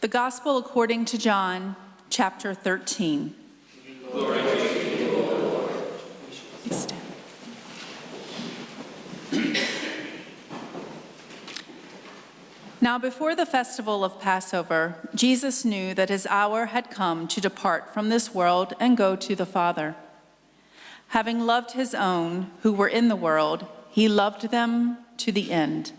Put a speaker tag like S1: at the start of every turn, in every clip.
S1: The Gospel according to John, chapter 13.
S2: Glory to you, Lord.
S1: Please stand. Now before the festival of Passover, Jesus knew that his hour had come to depart from this world and go to the Father. Having loved his own who were in the world, he loved them to the end.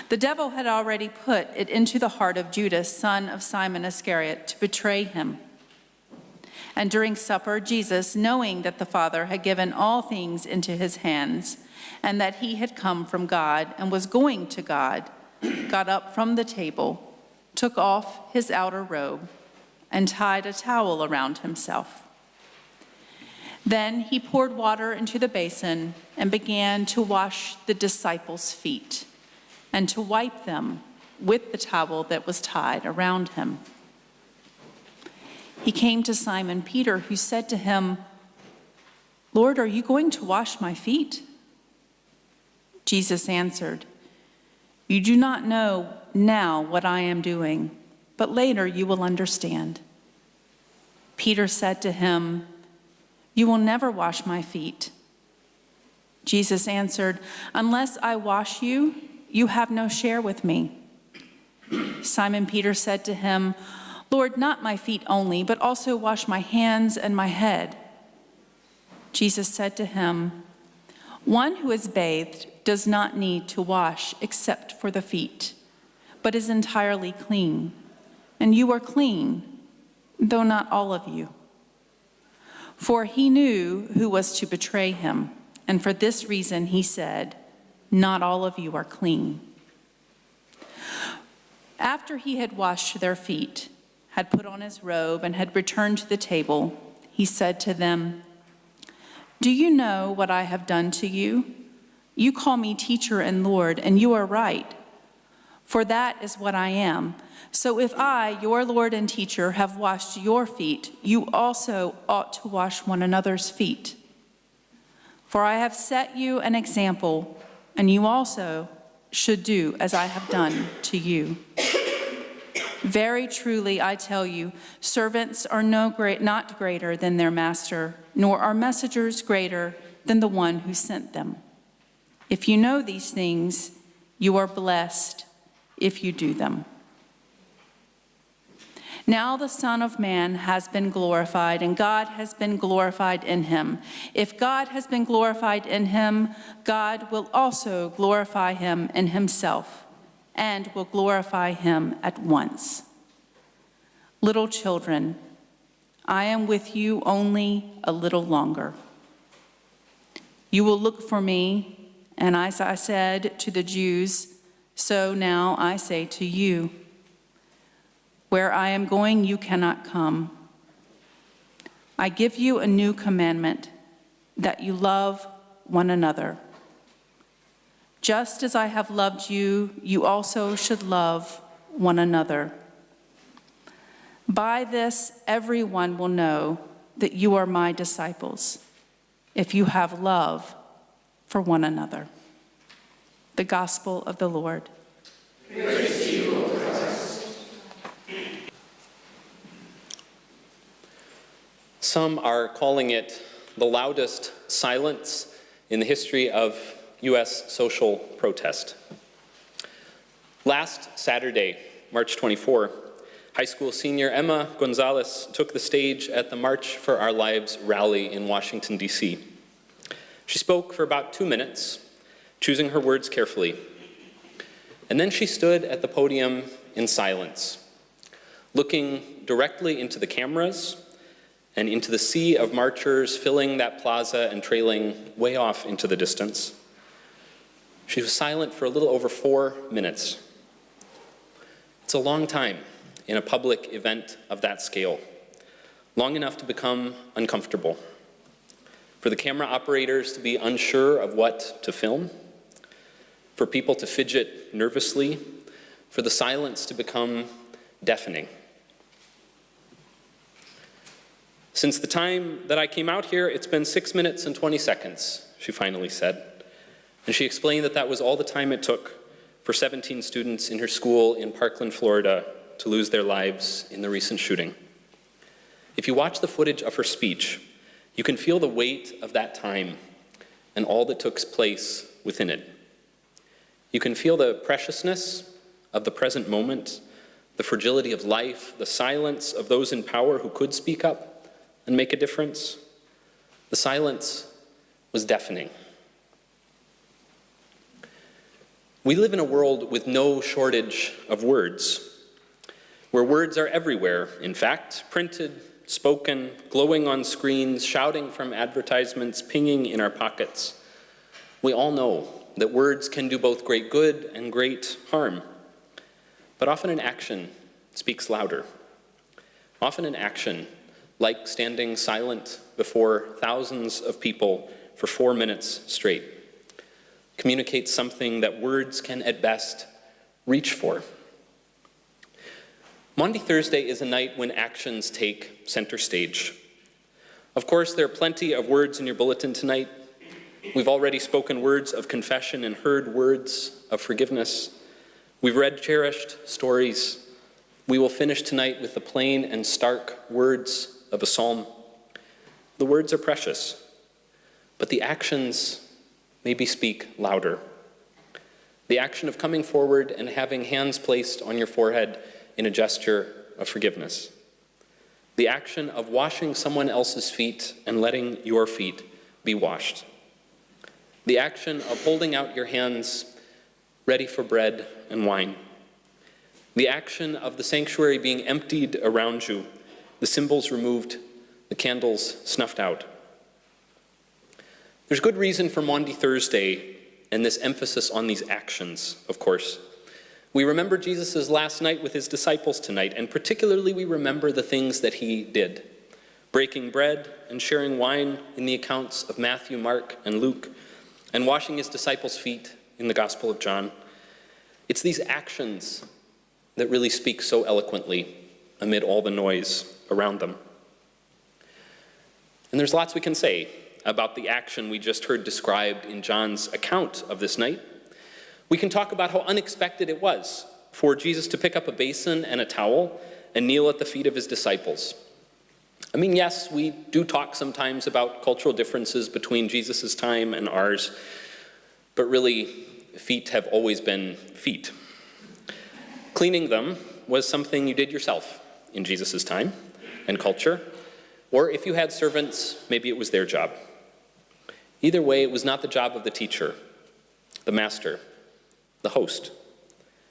S1: The devil had already put it into the heart of Judas, son of Simon Iscariot, to betray him. And during supper, Jesus, knowing that the Father had given all things into his hands, and that he had come from God and was going to God, got up from the table, took off his outer robe, and tied a towel around himself. Then he poured water into the basin and began to wash the disciples' feet and to wipe them with the towel that was tied around him. He came to Simon Peter, who said to him, "Lord, are you going to wash my feet?" Jesus answered, "You do not know now what I am doing, but later you will understand." Peter said to him, "You will never wash my feet." Jesus answered, "Unless I wash you, you have no share with me." Simon Peter said to him, "Lord, not my feet only, but also wash my hands and my head." Jesus said to him, "One who is bathed does not need to wash except for the feet, but is entirely clean. And you are clean, though not all of you." For he knew who was to betray him, and for this reason he said, "Not all of you are clean." After he had washed their feet, had put on his robe, and had returned to the table, he said to them, "Do you know what I have done to you? You call me teacher and Lord, and you are right, for that is what I am. So if I, your Lord and teacher, have washed your feet, you also ought to wash one another's feet. For I have set you an example, and you also should do as I have done to you. Very truly, I tell you, servants are not greater than their master, nor are messengers greater than the one who sent them. If you know these things, you are blessed if you do them. Now the Son of Man has been glorified, and God has been glorified in him. If God has been glorified in him, God will also glorify him in himself, and will glorify him at once. Little children, I am with you only a little longer. You will look for me, and as I said to the Jews, so now I say to you, where I am going, you cannot come. I give you a new commandment, that you love one another. Just as I have loved you, you also should love one another. By this, everyone will know that you are my disciples, if you have love for one another. The Gospel of the Lord.
S2: Praise to you, O Christ.
S3: Some are calling it the loudest silence in the history of U.S. social protest. Last Saturday, March 24, high school senior Emma Gonzalez took the stage at the March for Our Lives rally in Washington, D.C. She spoke for about 2 minutes, choosing her words carefully. And then she stood at the podium in silence, looking directly into the cameras and into the sea of marchers filling that plaza and trailing way off into the distance. She was silent for a little over 4 minutes. It's a long time in a public event of that scale, long enough to become uncomfortable, for the camera operators to be unsure of what to film, for people to fidget nervously, for the silence to become deafening. Since the time that I came out here, it's been 6 minutes and 20 seconds, she finally said. And she explained that that was all the time it took for 17 students in her school in Parkland, Florida, to lose their lives in the recent shooting. If you watch the footage of her speech, you can feel the weight of that time and all that took place within it. You can feel the preciousness of the present moment, the fragility of life, the silence of those in power who could speak up and make a difference. The silence was deafening. We live in a world with no shortage of words, where words are everywhere, in fact, printed, spoken, glowing on screens, shouting from advertisements, pinging in our pockets. We all know that words can do both great good and great harm, but often an action speaks louder. Often an action, like standing silent before thousands of people for 4 minutes straight, communicates something that words can at best reach for. Maundy Thursday is a night when actions take center stage. Of course, there are plenty of words in your bulletin tonight. We've already spoken words of confession and heard words of forgiveness. We've read cherished stories. We will finish tonight with the plain and stark words of a psalm. The words are precious, but the actions maybe speak louder. The action of coming forward and having hands placed on your forehead in a gesture of forgiveness. The action of washing someone else's feet and letting your feet be washed. The action of holding out your hands ready for bread and wine. The action of the sanctuary being emptied around you, the symbols removed, the candles snuffed out. There's good reason for Maundy Thursday and this emphasis on these actions, of course. We remember Jesus' last night with his disciples tonight, and particularly we remember the things that he did. Breaking bread and sharing wine in the accounts of Matthew, Mark, and Luke, and washing his disciples' feet in the Gospel of John. It's these actions that really speak so eloquently amid all the noise around them. And there's lots we can say about the action we just heard described in John's account of this night. We can talk about how unexpected it was for Jesus to pick up a basin and a towel and kneel at the feet of his disciples. I mean, yes, we do talk sometimes about cultural differences between Jesus' time and ours, but really, feet have always been feet. Cleaning them was something you did yourself in Jesus' time and culture, or if you had servants, maybe it was their job. Either way, it was not the job of the teacher, the master, the host.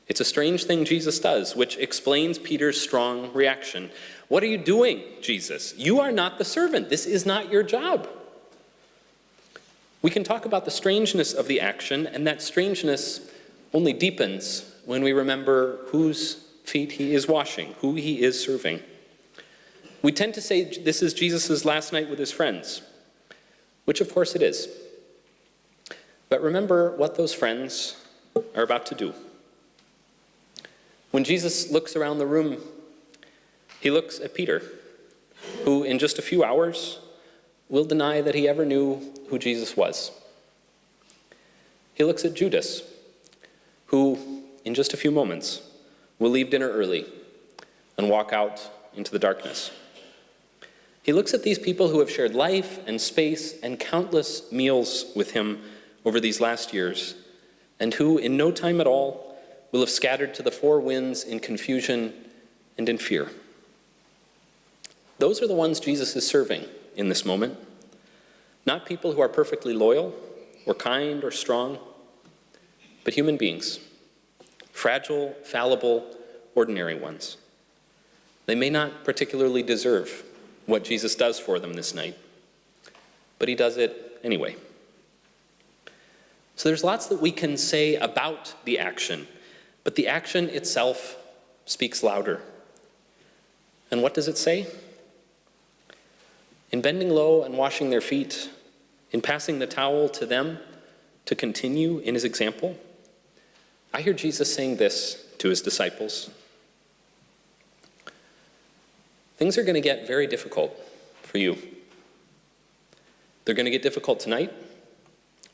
S3: It's a strange thing Jesus does, which explains Peter's strong reaction. What are you doing, Jesus? You are not the servant. This is not your job. We can talk about the strangeness of the action, and that strangeness only deepens when we remember whose feet he is washing, who he is serving. We tend to say this is Jesus' last night with his friends, which of course it is. But remember what those friends are about to do. When Jesus looks around the room, he looks at Peter, who in just a few hours will deny that he ever knew who Jesus was. He looks at Judas, who in just a few moments will leave dinner early and walk out into the darkness. He looks at these people who have shared life and space and countless meals with him over these last years, and who, in no time at all, will have scattered to the four winds in confusion and in fear. Those are the ones Jesus is serving in this moment. Not people who are perfectly loyal or kind or strong, but human beings. Fragile, fallible, ordinary ones. They may not particularly deserve what Jesus does for them this night, but he does it anyway. So there's lots that we can say about the action, but the action itself speaks louder. And what does it say? In bending low and washing their feet, in passing the towel to them to continue in his example, I hear Jesus saying this to his disciples. Things are going to get very difficult for you. They're going to get difficult tonight,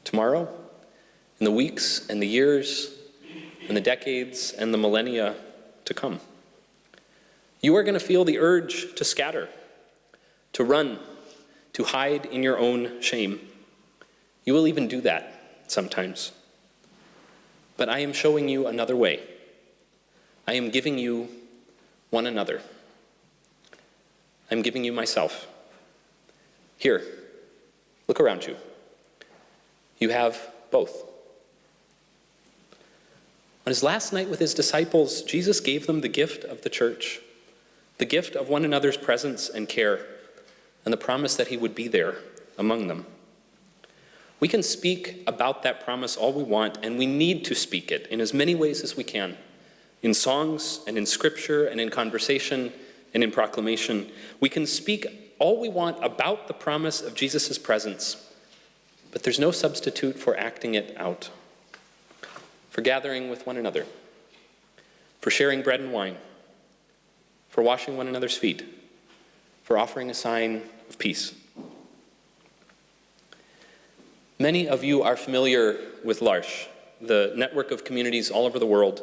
S3: tomorrow, in the weeks and the years and the decades and the millennia to come. You are going to feel the urge to scatter, to run, to hide in your own shame. You will even do that sometimes. But I am showing you another way. I am giving you one another. I'm giving you myself. Here, look around you. You have both. On his last night with his disciples, Jesus gave them the gift of the church, the gift of one another's presence and care, and the promise that he would be there among them. We can speak about that promise all we want, and we need to speak it in as many ways as we can, in songs and in scripture and in conversation and in proclamation. We can speak all we want about the promise of Jesus' presence, but there's no substitute for acting it out, for gathering with one another, for sharing bread and wine, for washing one another's feet, for offering a sign of peace. Many of you are familiar with L'Arche, the network of communities all over the world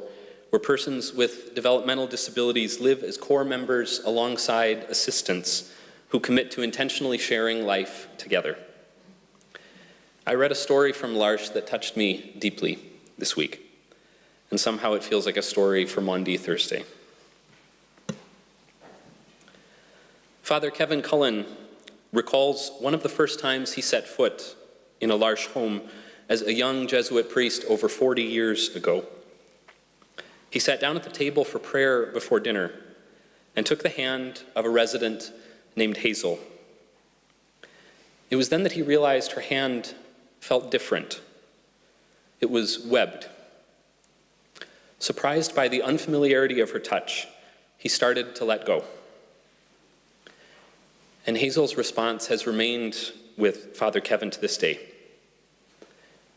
S3: where persons with developmental disabilities live as core members alongside assistants who commit to intentionally sharing life together. I read a story from L'Arche that touched me deeply this week, and somehow it feels like a story for Maundy Thursday. Father Kevin Cullen recalls one of the first times he set foot in a L'Arche home as a young Jesuit priest over 40 years ago. He sat down at the table for prayer before dinner and took the hand of a resident named Hazel. It was then that he realized her hand felt different. It was webbed. Surprised by the unfamiliarity of her touch, he started to let go. And Hazel's response has remained with Father Kevin to this day.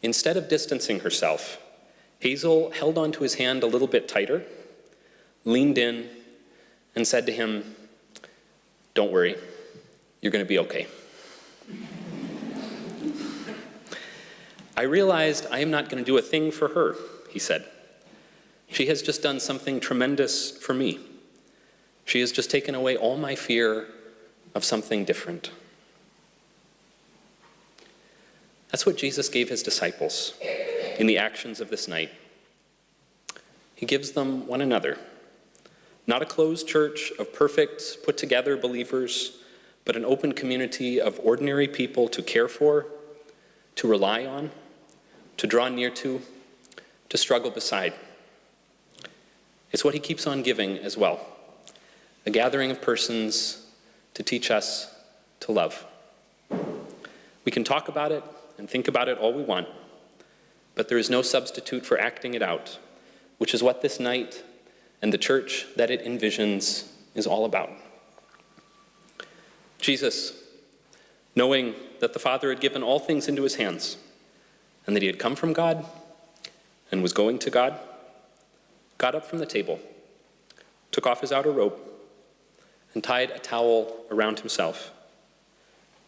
S3: Instead of distancing herself, Hazel held onto his hand a little bit tighter, leaned in, and said to him, "Don't worry, you're going to be okay." "I realized I am not going to do a thing for her," he said. "She has just done something tremendous for me. She has just taken away all my fear of something different." That's what Jesus gave his disciples in the actions of this night. He gives them one another, not a closed church of perfect, put-together believers, but an open community of ordinary people to care for, to rely on, to draw near to struggle beside. It's what he keeps on giving as well, a gathering of persons to teach us to love. We can talk about it and think about it all we want, but there is no substitute for acting it out, which is what this night and the church that it envisions is all about. Jesus, knowing that the Father had given all things into his hands, and that he had come from God and was going to God, got up from the table, took off his outer robe, and tied a towel around himself.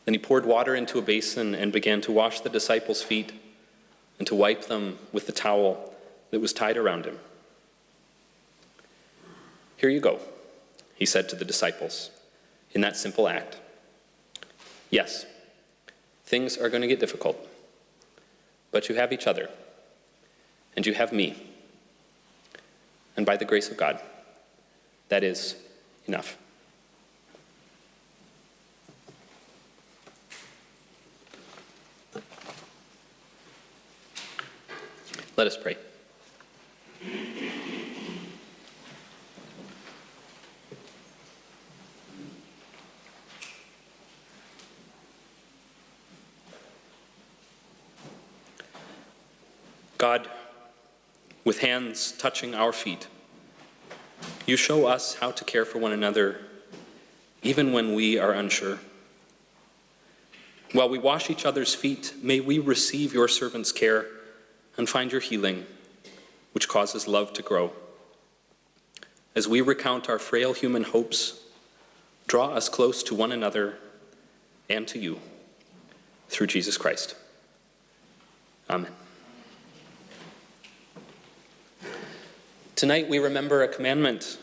S3: Then he poured water into a basin and began to wash the disciples' feet and to wipe them with the towel that was tied around him. "Here you go," he said to the disciples in that simple act. Yes, things are going to get difficult, but you have each other, and you have me. And by the grace of God, that is enough. Let us pray. God, with hands touching our feet, you show us how to care for one another, even when we are unsure. While we wash each other's feet, may we receive your servant's care and find your healing, which causes love to grow. As we recount our frail human hopes, draw us close to one another and to you, through Jesus Christ. Amen. Tonight we remember a commandment: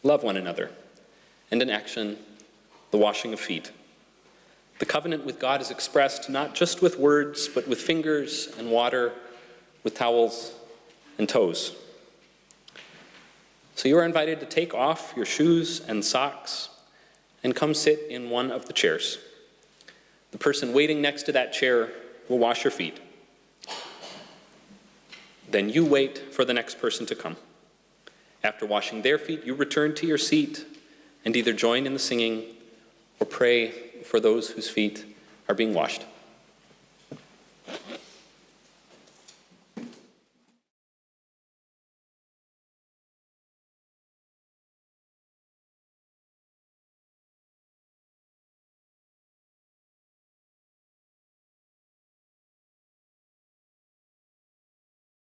S3: love one another, and in action, the washing of feet. The covenant with God is expressed not just with words, but with fingers and water, with towels and toes. So you are invited to take off your shoes and socks and come sit in one of the chairs. The person waiting next to that chair will wash your feet. Then you wait for the next person to come. After washing their feet, you return to your seat and either join in the singing or pray for those whose feet are being washed.